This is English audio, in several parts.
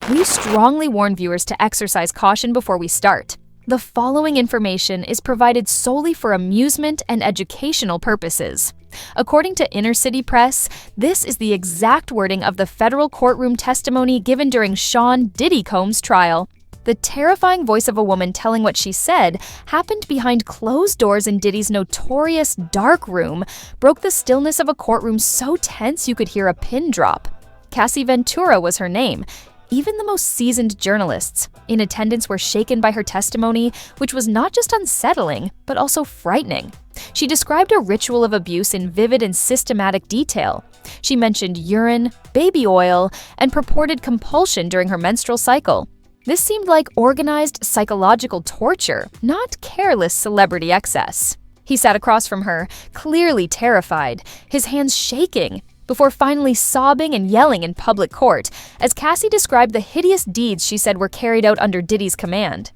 We strongly warn viewers to exercise caution before we start. The following information is provided solely for amusement and educational purposes. According to Inner City Press, this is the exact wording of the federal courtroom testimony given during Sean Diddy Combs' trial. The terrifying voice of a woman telling what she said happened behind closed doors in Diddy's notorious dark room, broke the stillness of a courtroom so tense you could hear a pin drop. Cassie Ventura was her name. Even the most seasoned journalists in attendance were shaken by her testimony, which was not just unsettling, but also frightening. She described a ritual of abuse in vivid and systematic detail. She mentioned urine, baby oil, and purported compulsion during her menstrual cycle. This seemed like organized psychological torture, not careless celebrity excess. He sat across from her, clearly terrified, his hands shaking, before finally sobbing and yelling in public court as Cassie described the hideous deeds she said were carried out under Diddy's command.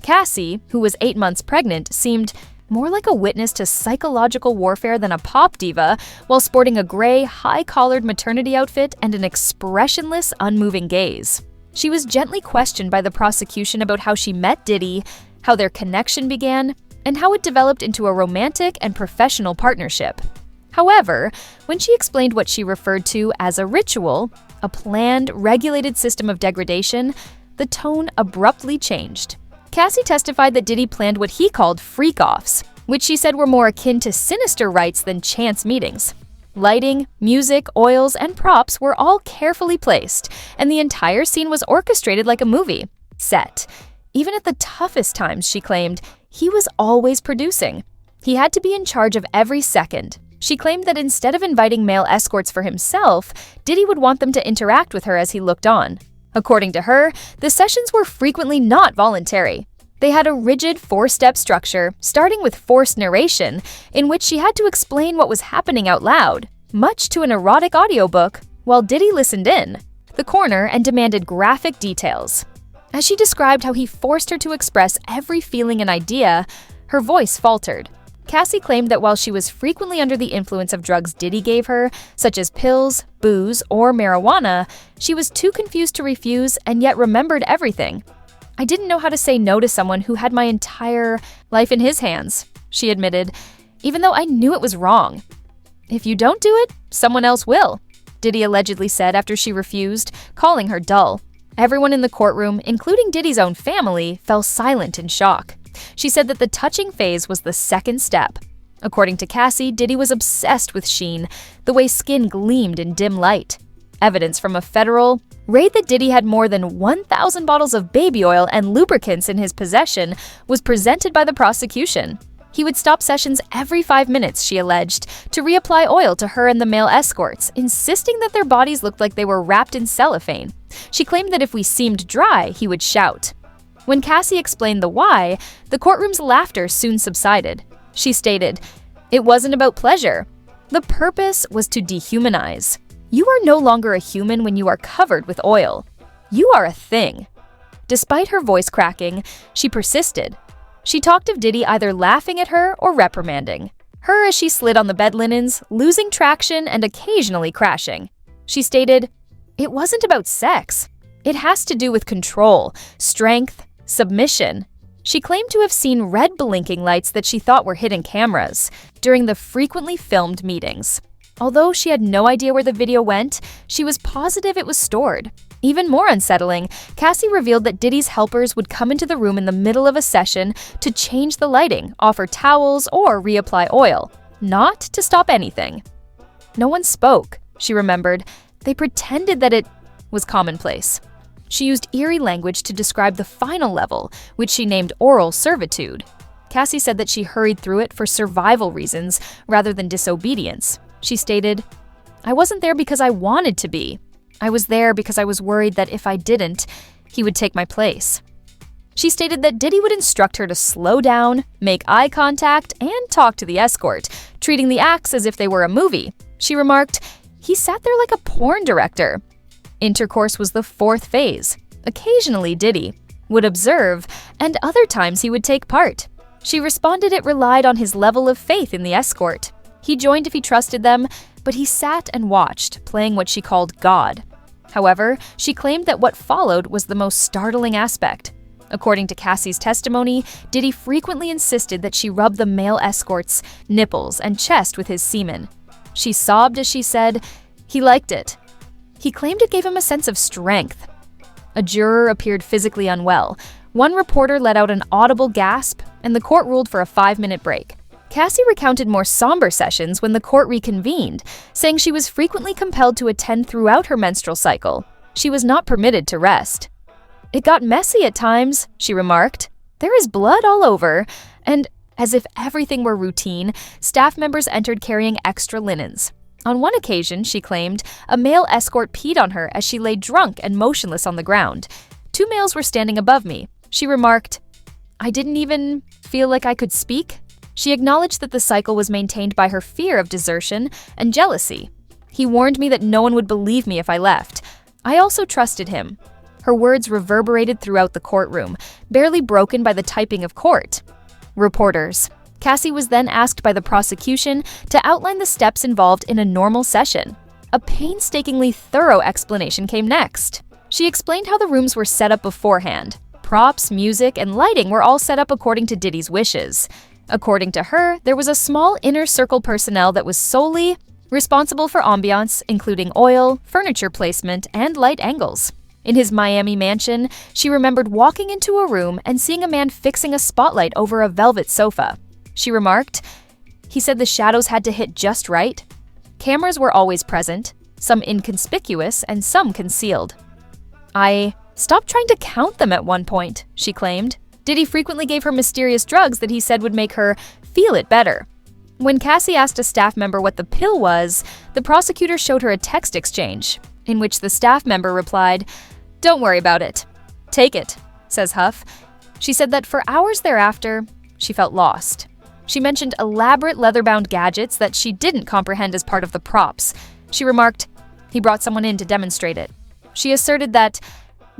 Cassie, who was 8 months pregnant, seemed more like a witness to psychological warfare than a pop diva, while sporting a gray, high-collared maternity outfit and an expressionless, unmoving gaze. She was gently questioned by the prosecution about how she met Diddy, how their connection began, and how it developed into a romantic and professional partnership. However, when she explained what she referred to as a ritual, a planned, regulated system of degradation, the tone abruptly changed. Cassie testified that Diddy planned what he called freak-offs, which she said were more akin to sinister rites than chance meetings. Lighting, music, oils, and props were all carefully placed, and the entire scene was orchestrated like a movie. Set. Even at the toughest times, she claimed, he was always producing. He had to be in charge of every second. She claimed that instead of inviting male escorts for himself, Diddy would want them to interact with her as he looked on. According to her, the sessions were frequently not voluntary. They had a rigid 4-step structure, starting with forced narration, in which she had to explain what was happening out loud, much to an erotic audiobook, while Diddy listened in the corner and demanded graphic details. As she described how he forced her to express every feeling and idea, her voice faltered. Cassie claimed that while she was frequently under the influence of drugs Diddy gave her, such as pills, booze, or marijuana, she was too confused to refuse and yet remembered everything. "I didn't know how to say no to someone who had my entire life in his hands," she admitted, even though I knew it was wrong. "If you don't do it, someone else will," Diddy allegedly said after she refused, calling her dull. Everyone in the courtroom, including Diddy's own family, fell silent in shock. She said that the touching phase was the second step. According to Cassie, Diddy was obsessed with sheen, the way skin gleamed in dim light. Evidence from a federal raid that Diddy had more than 1,000 bottles of baby oil and lubricants in his possession was presented by the prosecution. He would stop sessions every 5 minutes, she alleged, to reapply oil to her and the male escorts, insisting that their bodies looked like they were wrapped in cellophane. She claimed that if we seemed dry, he would shout. When Cassie explained the why, the courtroom's laughter soon subsided. She stated, "It wasn't about pleasure. The purpose was to dehumanize. You are no longer a human when you are covered with oil. You are a thing." Despite her voice cracking, she persisted. She talked of Diddy either laughing at her or reprimanding her as she slid on the bed linens, losing traction and occasionally crashing. She stated, "It wasn't about sex. It has to do with control, strength, submission." She claimed to have seen red blinking lights that she thought were hidden cameras during the frequently filmed meetings. Although she had no idea where the video went, she was positive it was stored. Even more unsettling, Cassie revealed that Diddy's helpers would come into the room in the middle of a session to change the lighting, offer towels, or reapply oil, not to stop anything. "No one spoke," she remembered. "They pretended that it was commonplace." She used eerie language to describe the final level, which she named oral servitude. Cassie said that she hurried through it for survival reasons rather than disobedience. She stated, "I wasn't there because I wanted to be. I was there because I was worried that if I didn't, he would take my place." She stated that Diddy would instruct her to slow down, make eye contact, and talk to the escort, treating the acts as if they were a movie. She remarked, "He sat there like a porn director." Intercourse was the 4th phase. Occasionally, Diddy would observe, and other times he would take part. She responded it relied on his level of faith in the escort. He joined if he trusted them, but he sat and watched, playing what she called God. However, she claimed that what followed was the most startling aspect. According to Cassie's testimony, Diddy frequently insisted that she rub the male escort's nipples and chest with his semen. She sobbed as she said, he liked it. He claimed it gave him a sense of strength. A juror appeared physically unwell. One reporter let out an audible gasp, and the court ruled for a 5-minute break. Cassie recounted more somber sessions when the court reconvened, saying she was frequently compelled to attend throughout her menstrual cycle. She was not permitted to rest. It got messy at times, she remarked. There is blood all over, and as if everything were routine, staff members entered carrying extra linens. On one occasion, she claimed, a male escort peed on her as she lay drunk and motionless on the ground. 2 males were standing above me. She remarked, I didn't even feel like I could speak. She acknowledged that the cycle was maintained by her fear of desertion and jealousy. He warned me that no one would believe me if I left. I also trusted him. Her words reverberated throughout the courtroom, barely broken by the typing of court. Reporters. Cassie was then asked by the prosecution to outline the steps involved in a normal session. A painstakingly thorough explanation came next. She explained how the rooms were set up beforehand. Props, music, and lighting were all set up according to Diddy's wishes. According to her, there was a small inner circle personnel that was solely responsible for ambiance, including oil, furniture placement, and light angles. In his Miami mansion, she remembered walking into a room and seeing a man fixing a spotlight over a velvet sofa. She remarked, he said the shadows had to hit just right. Cameras were always present, some inconspicuous and some concealed. I stopped trying to count them at one point, she claimed. Diddy frequently gave her mysterious drugs that he said would make her feel it better. When Cassie asked a staff member what the pill was, the prosecutor showed her a text exchange, in which the staff member replied, "Don't worry about it. Take it," says Huff. She said that for hours thereafter, she felt lost. She mentioned elaborate leather-bound gadgets that she didn't comprehend as part of the props. She remarked, he brought someone in to demonstrate it. She asserted that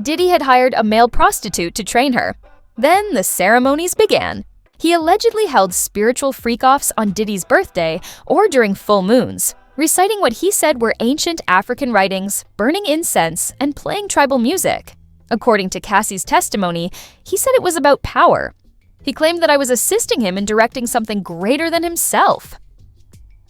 Diddy had hired a male prostitute to train her. Then the ceremonies began. He allegedly held spiritual freak-offs on Diddy's birthday or during full moons, reciting what he said were ancient African writings, burning incense, and playing tribal music. According to Cassie's testimony, he said it was about power. He claimed that I was assisting him in directing something greater than himself.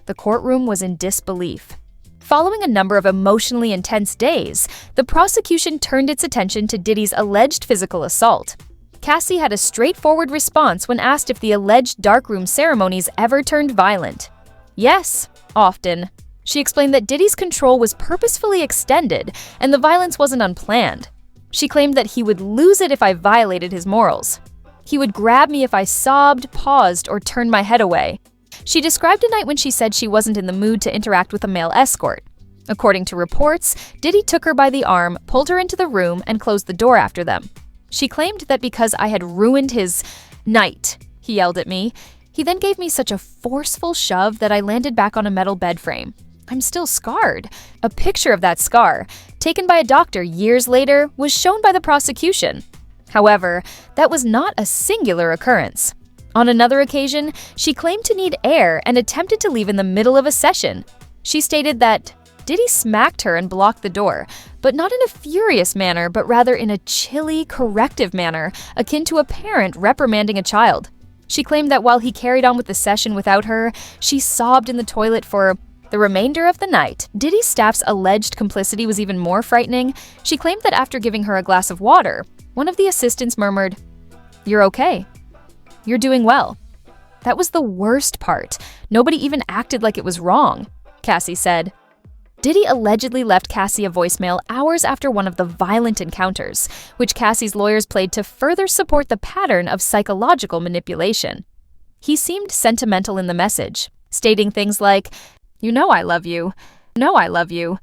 The courtroom was in disbelief. Following a number of emotionally intense days, the prosecution turned its attention to Diddy's alleged physical assault. Cassie had a straightforward response when asked if the alleged darkroom ceremonies ever turned violent. Yes, often. She explained that Diddy's control was purposefully extended and the violence wasn't unplanned. She claimed that he would lose it if I violated his morals. He would grab me if I sobbed, paused, or turned my head away. She described a night when she said she wasn't in the mood to interact with a male escort. According to reports, Diddy took her by the arm, pulled her into the room, and closed the door after them. She claimed that because I had ruined his night, he yelled at me. He then gave me such a forceful shove that I landed back on a metal bed frame. I'm still scarred. A picture of that scar, taken by a doctor years later, was shown by the prosecution. However, that was not a singular occurrence. On another occasion, she claimed to need air and attempted to leave in the middle of a session. She stated that Diddy smacked her and blocked the door, but not in a furious manner, but rather in a chilly, corrective manner, akin to a parent reprimanding a child. She claimed that while he carried on with the session without her, she sobbed in the toilet for the remainder of the night. Diddy's staff's alleged complicity was even more frightening. She claimed that after giving her a glass of water, one of the assistants murmured, "You're okay. You're doing well." That was the worst part. Nobody even acted like it was wrong, Cassie said. Diddy allegedly left Cassie a voicemail hours after one of the violent encounters, which Cassie's lawyers played to further support the pattern of psychological manipulation. He seemed sentimental in the message, stating things like, "You know I love you. No, I love you."